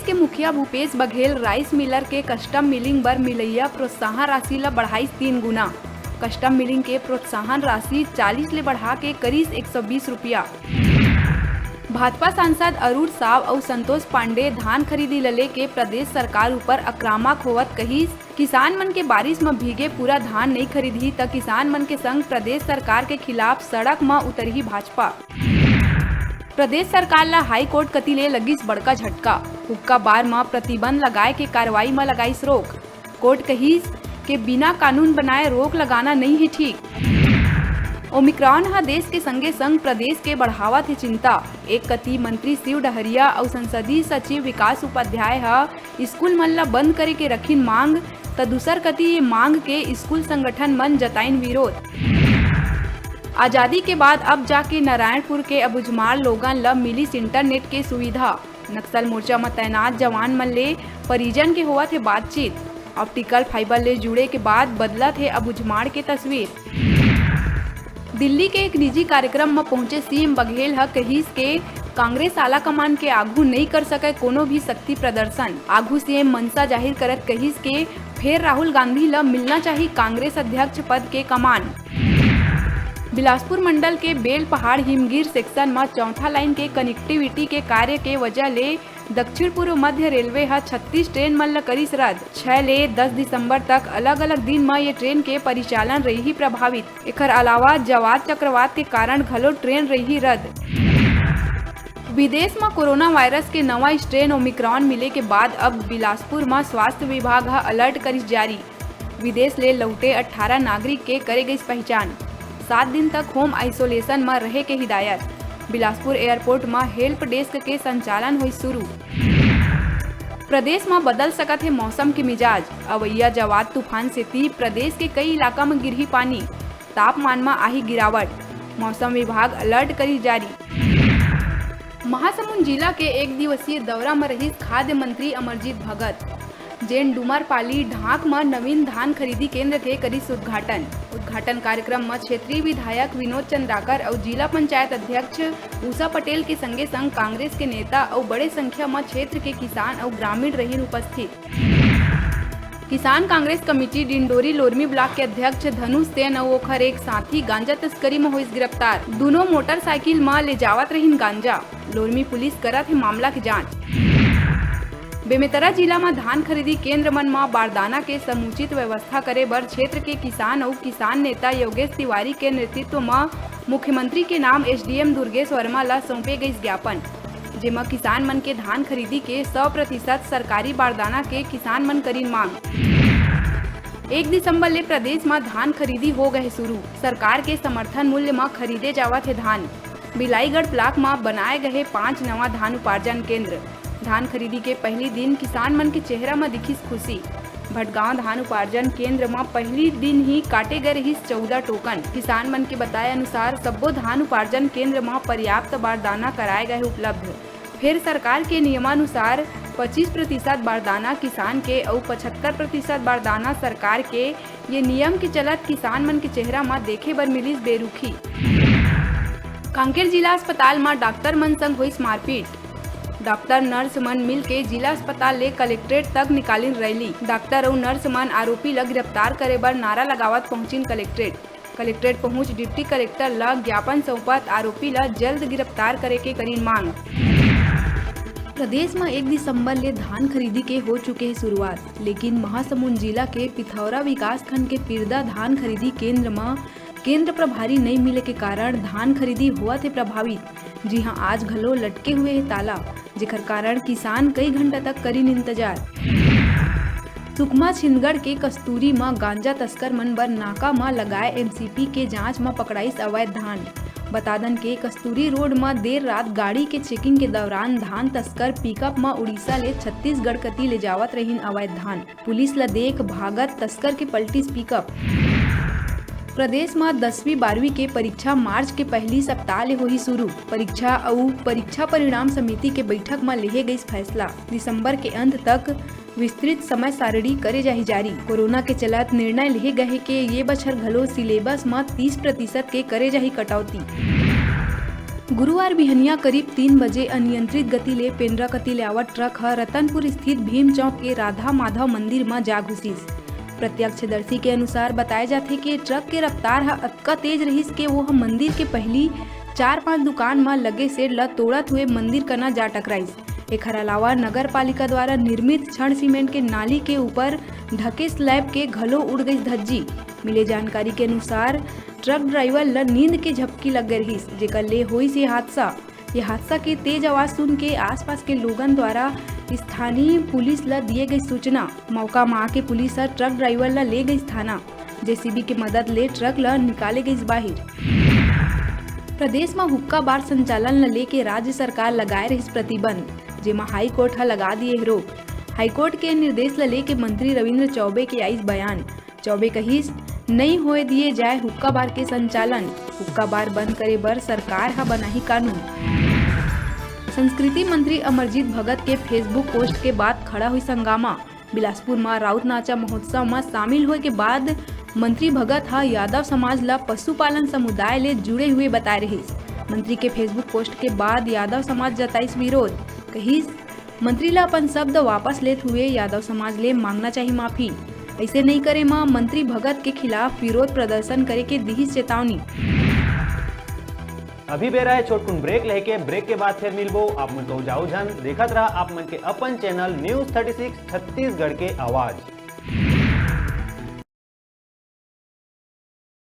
के मुखिया Bhupesh Baghel rice Miller के कस्टम मिलिंग बर मिलैया प्रोत्साहन राशि ला बढ़ाई 3 गुना। कस्टम मिलिंग के प्रोत्साहन राशि 40 ले बढ़ा के करीस 120 रुपया। भाजपा सांसद अरुण साव और संतोष पांडे धान खरीदी लले के प्रदेश सरकार ऊपर आक्रामक होवत कहिस, किसान मन के बारिश में भीगे पूरा धान नहीं खरीदी त किसान मन के संग प्रदेश सरकार के खिलाफ सड़क में उतरही भाजपा। प्रदेश सरकार ला हाई कोर्ट कति ले लगिस बड़का झटका, हुक्का बार में प्रतिबंध लगाए के कार्रवाई में लगाइस रोक। कोर्ट कहिस के बिना कानून बनाए रोक लगाना नहीं है ठीक। ओमिक्रॉन हा देश के संगे संग प्रदेश के बढ़ावा थे चिंता। एक कति मंत्री शिव डहरिया और संसदीय सचिव विकास उपाध्याय हा स्कूल मन ला बंद करे के रखिन मांग, त दूसर कति ये मांग के स्कूल संगठन मन जताइन विरोध। आजादी के बाद अब जाके नारायणपुर के अबुझमाड़ लोगन ला मिलिस इंटरनेट के सुविधा। नक्सल मोर्चा में तैनात जवान मन ले परिजन के हुआ थे बातचीत। ऑप्टिकल फाइबर ले जुड़े के बाद बदला थे अबुझमाड़ के तस्वीर। दिल्ली के एक निजी कार्यक्रम में पहुंचे सीएम बघेल ह कहिस के कांग्रेस आला कमान के आगू नहीं कर सके कोनो भी शक्ति प्रदर्शन। आगू सीएम मनसा जाहिर करत कहिस के फिर राहुल गांधी ला मिलना चाहिए कांग्रेस अध्यक्ष पद के कमान। बिलासपुर मंडल के बेल पहाड़ हिमगिर सेक्शन में चौथा लाइन के कनेक्टिविटी के कार्य के वजह ले दक्षिण पूर्व मध्य रेलवे हा 36 ट्रेन मन ला करिस रद्द। 6 ले 10 दिसंबर तक अलग अलग दिन में ये ट्रेन के परिचालन रही प्रभावित। एकर अलावा जवाद चक्रवात के कारण घलो ट्रेन रही रद्द। विदेश में कोरोना वायरस के नवा स्ट्रेन ओमिक्रॉन मिले के बाद अब बिलासपुर में स्वास्थ्य विभाग हा अलर्ट करिस जारी। विदेश ले लौटे 18 नागरिक के करे गई पहचान। 7 दिन तक होम आइसोलेशन में रहे के हिदायत। बिलासपुर एयरपोर्ट में हेल्प डेस्क के संचालन हुई शुरू। प्रदेश में बदल सकत है मौसम के मिजाज। अवैया जवाद तूफान से प्रदेश के कई इलाका में गिरही पानी। तापमान में आही गिरावट। मौसम विभाग अलर्ट करी जारी। महासमुंद जिला के एक दिवसीय दौरा में रही खाद्य मंत्री अमरजीत भगत। जेन डुमरपाली ढाक में नवीन धान खरीदी केंद्र के करिस उद्घाटन कार्यक्रम में क्षेत्रीय विधायक विनोद चंद्राकर और जिला पंचायत अध्यक्ष उषा पटेल के संगे संग कांग्रेस के नेता और बड़े संख्या में क्षेत्र के किसान और ग्रामीण रही उपस्थित। किसान कांग्रेस कमेटी डिंडोरी लोरमी ब्लॉक के अध्यक्ष धनुष सेन और ओखर एक साथी गांजा तस्करी में हुई गिरफ्तार। दोनों मोटरसाइकिल में ले जावत रहीन गांजा। लोरमी पुलिस करत है मामला की जाँच। बेमेतरा जिला में धान खरीदी केंद्र मन में बारदाना के समुचित व्यवस्था करे बर क्षेत्र के किसान और किसान नेता योगेश तिवारी के नेतृत्व में मुख्यमंत्री के नाम एसडीएम दुर्गेश वर्मा ला सौंपे गई ज्ञापन, जेमा किसान मन के धान खरीदी के 100% सरकारी बारदाना के किसान मन करीन मांग। 1 दिसंबर ले प्रदेश में धान खरीदी हो गए शुरू। सरकार के समर्थन मूल्य में खरीदे जावत है धान। बिलाईगढ़ ब्लॉक में बनाए गए 5 नवा धान उपार्जन केंद्र। धान खरीदी के पहली दिन किसान मन के चेहरा में दिखिस खुशी। भटगांव धान उपार्जन केंद्र में पहली दिन ही काटे गए रही 14 टोकन। किसान मन के बताए अनुसार सब्बो धान उपार्जन केंद्र में पर्याप्त बारदाना कराए गए उपलब्ध। फिर सरकार के नियमानुसार 25% बारदाना किसान के और 75% बारदाना सरकार के। ये नियम के चलत किसान मन के चेहरा में देखे बर मिलिस बेरुखी। कांकेर जिला अस्पताल में डॉक्टर मन संग हुई मारपीट। डॉक्टर नर्स मन मिल के जिला अस्पताल ले कलेक्ट्रेट तक निकालिन रैली। डॉक्टर और नर्स मन आरोपी ला गिरफ्तार करे बर नारा लगावत पहुंचिन कलेक्ट्रेट पहुंच डिप्टी कलेक्टर ला ज्ञापन सौंपत आरोपी ला जल्द गिरफ्तार करे के करीन मांग। प्रदेश में 1 दिसंबर ले धान खरीदी के हो चुके हैं शुरुआत, लेकिन महासमुंद जिला के पिथौरा विकास खंड के पिरदा धान खरीदी केंद्र में केंद्र प्रभारी नहीं मिले के कारण धान खरीदी हुआ थे प्रभावित। जी हां, आज घलो लटके हुए है ताला, जेकर कारण किसान कई घंटा तक करीन इंतजार। सुकमा छिंदगढ़ के कस्तूरी में गांजा तस्कर मन बर नाका में लगाए एमसीपी के जांच में पकड़ाइस अवैध धान। बतादन के कस्तूरी रोड में देर रात गाड़ी के चेकिंग के दौरान धान तस्कर पिकअप में उड़ीसा ले छत्तीसगढ़ कती ले जावत रहीन अवैध धान। पुलिस ला देख भागत तस्कर के पलटिस पिकअप। प्रदेश में 10वीं 12वीं के परीक्षा मार्च के पहली सप्ताह ले होही शुरू। परीक्षा और परीक्षा परिणाम समिति के बैठक में लेहे गई फैसला। दिसंबर के अंत तक विस्तृत समय सारणी करे जाही जारी। कोरोना के चलत निर्णय लेहे गए के ये बछर घलो सिलेबस में 30% के करे जाही कटौती। गुरुवार बिहनिया करीब 3 बजे अनियंत्रित गति ले पेंड्रा कति ले आवत ट्रक ह रतनपुर स्थित भीम चौक के राधा माधव मंदिर में जा घुसिस। प्रत्यक्षदर्शी के अनुसार बताए जाथे कि ट्रक के रफ्तार ह अतका तेज रहिस के वो मंदिर के पहली 4-5 दुकान में लगे शेड ला तोड़त हुए मंदिर कना जा टकराइस। एकर अलावा नगर पालिका द्वारा निर्मित छड़ सीमेंट के नाली के ऊपर ढके स्लैब के घलो उड़ गई धज्जी। मिले जानकारी के अनुसार ट्रक ड्राइवर ला नींद के झपकी लग गई रहिस, जेकर ले होई से हादसा। ये हादसा के तेज आवाज सुन के आसपास के लोगन द्वारा स्थानीय पुलिस ला दिए गई सूचना। मौका में आके पुलिस ट्रक ड्राइवर ला ले गई थाना। जेसीबी के मदद ले ट्रक ला निकाले गई बाहर। प्रदेश में हुक्का बार संचालन ला लेके राज्य सरकार लगाए रही प्रतिबंध, जेमा हाई कोर्ट लगा दिए रोक। हाईकोर्ट के निर्देश ला लेके मंत्री रविंद्र चौबे के आइस बयान। चौबे कहिस नहीं होए दिए जाए हुक्का बार के संचालन। हुक्का बार बंद करे बर सरकार हा बनाही कानून। संस्कृति मंत्री अमरजीत भगत के फेसबुक पोस्ट के बाद खड़ा हुई संगामा। बिलासपुर में राउत नाचा महोत्सव में शामिल होए के बाद मंत्री भगत हा यादव समाज ला पशुपालन समुदाय ले जुड़े हुए बताए रहिस। मंत्री के फेसबुक पोस्ट के बाद यादव समाज जताइस विरोध। कहिस मंत्री ला अपन शब्द वापस लेते हुए यादव समाज ले मांगना चाहिए माफी। ऐसे नहीं करे मां मंत्री भगत के खिलाफ विरोध प्रदर्शन करे के दी चेतावनी। अभी बेरा है छोटकुन ब्रेक लेके, ब्रेक के बाद फिर मिलबो। आप मन को जाओ जन देखत रहा आप मन के अपन चैनल न्यूज 36 छत्तीसगढ़ के आवाज।